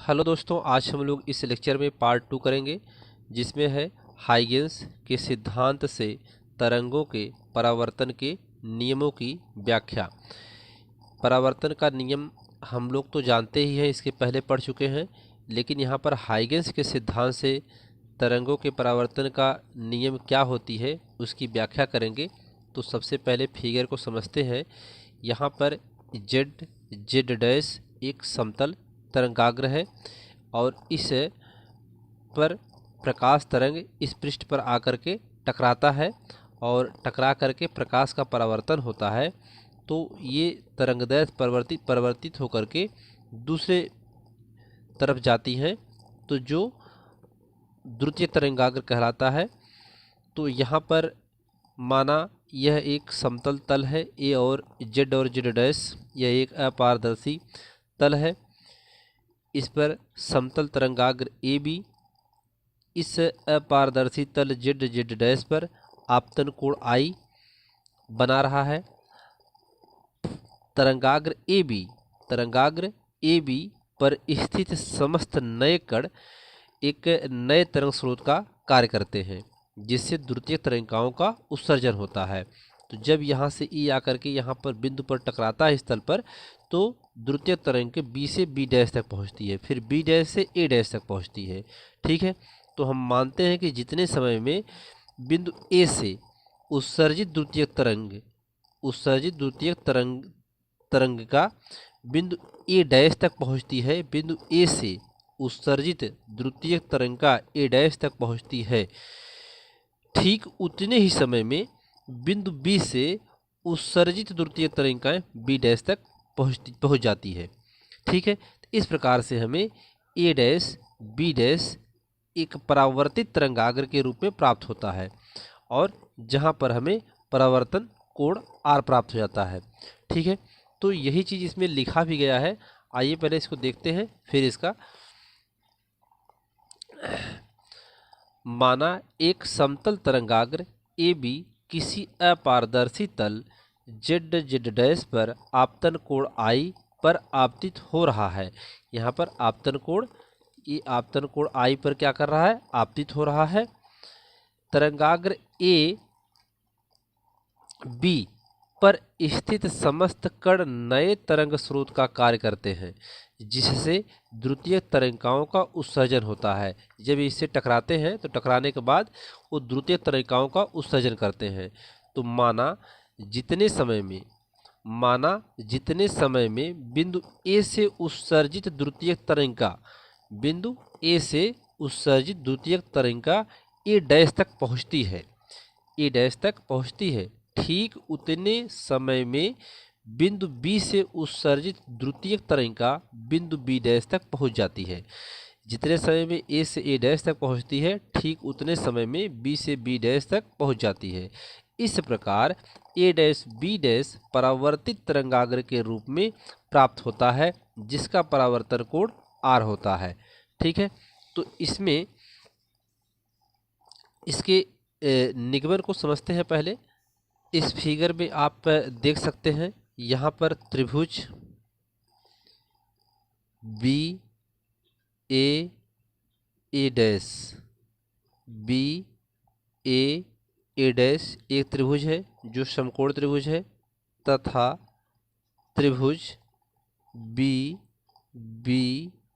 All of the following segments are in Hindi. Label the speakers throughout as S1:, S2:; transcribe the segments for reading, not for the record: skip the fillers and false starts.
S1: हेलो दोस्तों, आज हम लोग इस लेक्चर में पार्ट 2 करेंगे जिसमें है हाइगेंस के सिद्धांत से तरंगों के परावर्तन के नियमों की व्याख्या। परावर्तन का नियम हम लोग तो जानते ही हैं, इसके पहले पढ़ चुके हैं, लेकिन यहाँ पर हाइगेंस के सिद्धांत से तरंगों के परावर्तन का नियम क्या होती है उसकी व्याख्या करेंगे। तो सबसे पहले फिगर को समझते हैं। यहाँ पर जेड डैश एक समतल तरंगाग्र है और इस पर प्रकाश तरंग इस पृष्ठ पर आकर के टकराता है और टकरा करके प्रकाश का परावर्तन होता है। तो ये तरंगदैर्घ्य परिवर्तित होकर के दूसरे तरफ जाती हैं, तो जो द्वितीय तरंगाग्र कहलाता है। तो यहाँ पर माना यह एक समतल तल है, ए और जेड डैश यह एक अपारदर्शी तल है। इस पर समतल तरंगाग्र ए बी इस अपारदर्शी तल जेड डैश पर आपतन कोण आई बना रहा है। तरंगाग्र ए बी पर स्थित समस्त नए कण एक नए तरंग स्रोत का कार्य करते हैं, जिससे द्वितीय तरंगिकाओं का उत्सर्जन होता है। तो जब यहाँ से ई आकर के यहाँ पर बिंदु पर टकराता है स्थल पर, तो द्वितीय तरंग के बी से बी डैश तक पहुँचती है, फिर बी डैश से ए डैश तक पहुँचती है। ठीक है, तो हम मानते हैं कि जितने समय में बिंदु ए से उत्सर्जित द्वितीय तरंगिका बिंदु ए डैश तक पहुँचती है, बिंदु ए से उत्सर्जित द्वितीय तरंगिका ए डैश तक पहुँचती है, ठीक उतने ही समय में बिंदु बी से उत्सर्जित द्वितीय तरंगिकाएं बी डैश तक पहुँच जाती है। ठीक है, इस प्रकार से हमें ए डैश बी डैश एक परावर्तित तरंगाग्र के रूप में प्राप्त होता है और जहां पर हमें परावर्तन कोण आर प्राप्त हो जाता है। ठीक है, तो यही चीज़ इसमें लिखा भी गया है। आइए पहले इसको देखते हैं, फिर इसका माना एक समतल तरंगाग्र ए बी किसी अपारदर्शी तल जेड डैश पर आपतन कोण आई पर आपतित हो रहा है। यहाँ पर आपतन कोण आई पर क्या कर रहा है? आपतित हो रहा है। तरंगाग्र ए बी पर स्थित समस्त कण नए तरंग स्रोत का कार्य करते हैं, जिससे द्वितीय तरंगिकाओं का उत्सर्जन होता है। जब इससे टकराते हैं तो टकराने के बाद वो द्वितीय तरंगिकाओं का उत्सर्जन करते हैं। तो माना जितने समय में बिंदु ए से उत्सर्जित द्वितीय तरंगिका ए डैश तक पहुँचती है, ठीक उतने समय में बिंदु बी से उत्सर्जित द्वितीय तरंगिका बिंदु बी डैश तक पहुंच जाती है। जितने समय में ए से ए डैश तक पहुंचती है, ठीक उतने समय में बी से बी डैश तक पहुंच जाती है। इस प्रकार ए डैश बी डैश परावर्तित तरंगाग्र के रूप में प्राप्त होता है, जिसका परावर्तन कोण आर होता है। ठीक है, तो इसमें इसके निगमन को समझते हैं। पहले इस फिगर में आप देख सकते हैं, यहाँ पर त्रिभुज बी ए डैश एक त्रिभुज है जो समकोण त्रिभुज है, तथा त्रिभुज बी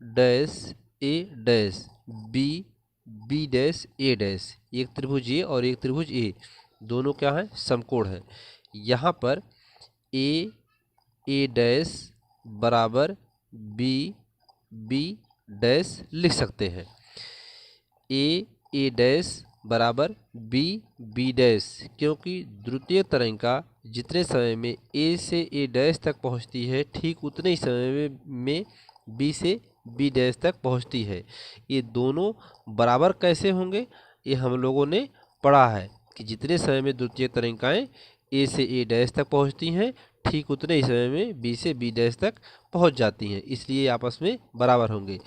S1: डैश ए डैश एक त्रिभुज ए और एक त्रिभुज ए, दोनों क्या है? समकोण है। यहाँ पर ए डैश बराबर बी डैश लिख सकते हैं। ए डैश बराबर बी डैश, क्योंकि द्वितीय तरंगिका जितने समय में ए से ए डैश तक पहुँचती है, ठीक उतने ही समय में बी से बी डैश तक पहुँचती है। ये दोनों बराबर कैसे होंगे? ये हम लोगों ने पढ़ा है कि जितने समय में द्वितीय तरंगिकाएं ए से ए डैश तक पहुंचती हैं, ठीक उतने ही समय में बी से बी डैश तक पहुंच जाती हैं, इसलिए आपस में बराबर होंगे।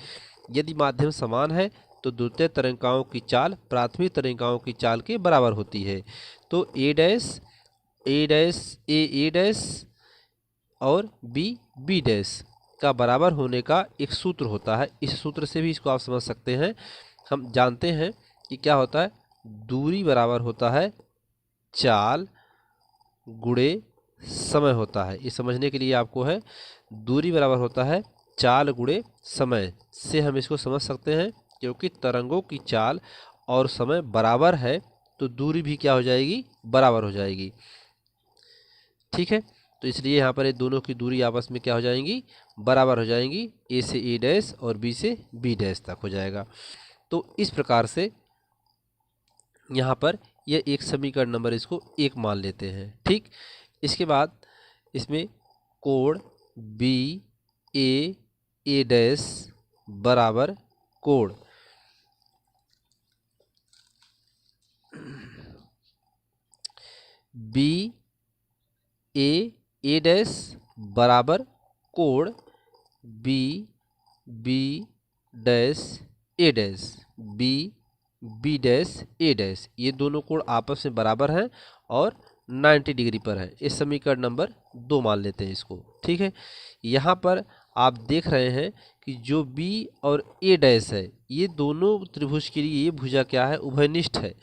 S1: यदि माध्यम समान है तो द्वितीय तरंगिकाओं की चाल प्राथमिक तरंगिकाओं की चाल के बराबर होती है। तो ए डैश और बी डैश का बराबर होने का एक सूत्र होता है। इस सूत्र से भी इसको आप समझ सकते हैं। हम जानते हैं कि क्या होता है, दूरी बराबर होता है चाल गुणे समय होता है। ये समझने के लिए आपको है, दूरी बराबर होता है चाल गुणे समय से हम इसको समझ सकते हैं। क्योंकि तरंगों की चाल और समय बराबर है तो दूरी भी क्या हो जाएगी, बराबर हो जाएगी। ठीक है, तो इसलिए यहाँ पर ये दोनों की दूरी आपस में क्या हो जाएंगी, बराबर हो जाएंगी। ए से ए डैश और बी से बी डैश तक हो जाएगा। तो इस प्रकार से यहाँ पर यह एक समीकरण नंबर इसको 1 मान लेते हैं। ठीक, इसके बाद इसमें कोण बी ए डैश बराबर कोण बी ए डैश बराबर कोण बी डैश ए डैश बी डैश ए डैश, ये दोनों कोण आपस में बराबर हैं और 90 डिग्री पर है। इस समीकरण नंबर 2 मान लेते हैं इसको। ठीक है, यहाँ पर आप देख रहे हैं कि जो बी और ए डैश है, ये दोनों त्रिभुज के लिए ये भुजा क्या है, उभयनिष्ठ है।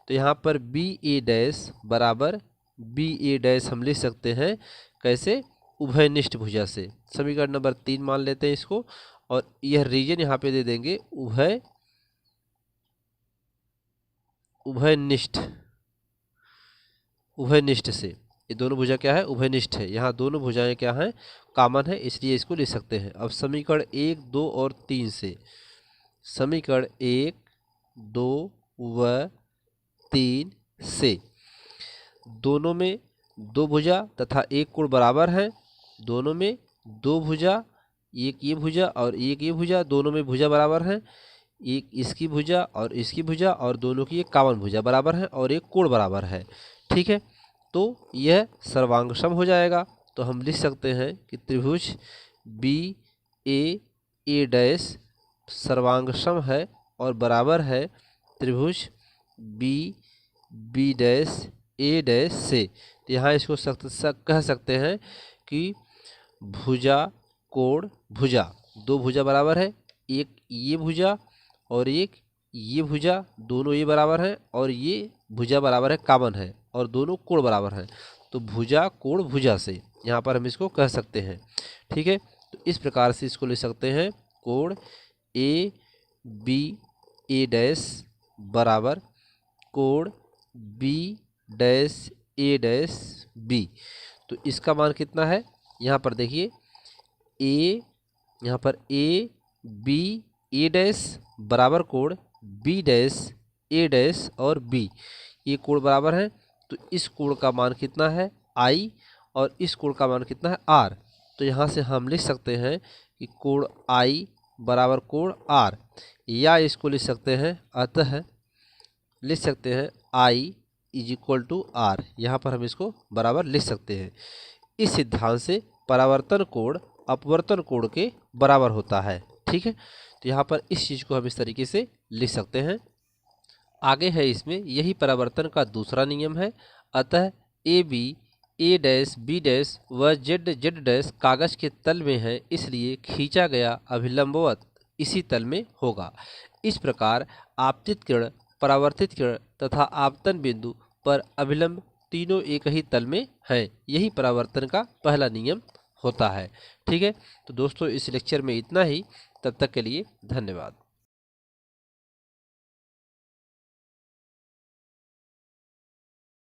S1: तो यहाँ पर बी ए डैश बराबर बी ए डैश हम लिख सकते हैं कैसे, उभयनिष्ठ भुजा से। समीकरण नंबर 3 मान लेते हैं इसको, और यह रीजन यहाँ पे दे देंगे उभयनिष्ठ से। ये दोनों भुजा क्या है, उभयनिष्ठ है। यहाँ दोनों भुजाएं क्या हैं, कॉमन है, इसलिए इसको लिख सकते हैं। अब समीकरण 1, 2 और 3 से, समीकरण 1, 2 व 3 से दोनों में दो भुजा तथा एक कोण बराबर है। दोनों में दो भुजा, एक ये भुजा और एक ये भुजा, दोनों में भुजा बराबर है। एक इसकी भुजा और इसकी भुजा और दोनों की एक कावन भुजा बराबर है और एक कोण बराबर है। ठीक है, तो यह सर्वांगसम हो जाएगा। तो हम लिख सकते हैं कि त्रिभुज बी ए डैश सर्वांगसम है और बराबर है त्रिभुज बी डैश ए डैश से। तो यहाँ इसको कह सकते हैं कि भुजा कोण भुजा, दो भुजा बराबर है, एक ये भुजा और एक ये भुजा, दोनों ये बराबर हैं और ये भुजा बराबर है, कामन है, और दोनों कोण बराबर हैं। तो भुजा कोण भुजा से यहाँ पर हम इसको कह सकते हैं। ठीक है, तो इस प्रकार से इसको लिख सकते हैं, कोण ए डैश बराबर कोण बी डैश ए डैश बी। तो इसका मान कितना है, यहाँ पर देखिए यहाँ पर ए डैश बराबर कोण बी डैश ए डैश और बी, ये कोण बराबर है। तो इस कोण का मान कितना है, आई, और इस कोण का मान कितना है, आर। तो यहाँ से हम लिख सकते हैं कि कोण आई बराबर कोण आर, या इसको लिख सकते हैं, अतः लिख सकते हैं I is equal to are. यहाँ पर हम इसको बराबर लिख सकते हैं। इस सिद्धांत से परावर्तन कोण अपवर्तन कोण के बराबर होता है। ठीक है, तो यहाँ पर इस चीज़ को हम इस तरीके से लिख सकते हैं। आगे है इसमें, यही परावर्तन का दूसरा नियम है। अतः A B A dash B dash व जेड डैश कागज के तल में है, इसलिए खींचा गया अभिलंबवत इसी तल में होगा। इस प्रकार आपतित किरण, परावर्तित किरण तथा आपतन बिंदु पर अभिलंब तीनों एक ही तल में हैं। यही परावर्तन का पहला नियम होता है। ठीक है, तो दोस्तों इस लेक्चर में इतना ही। तब तक के लिए धन्यवाद।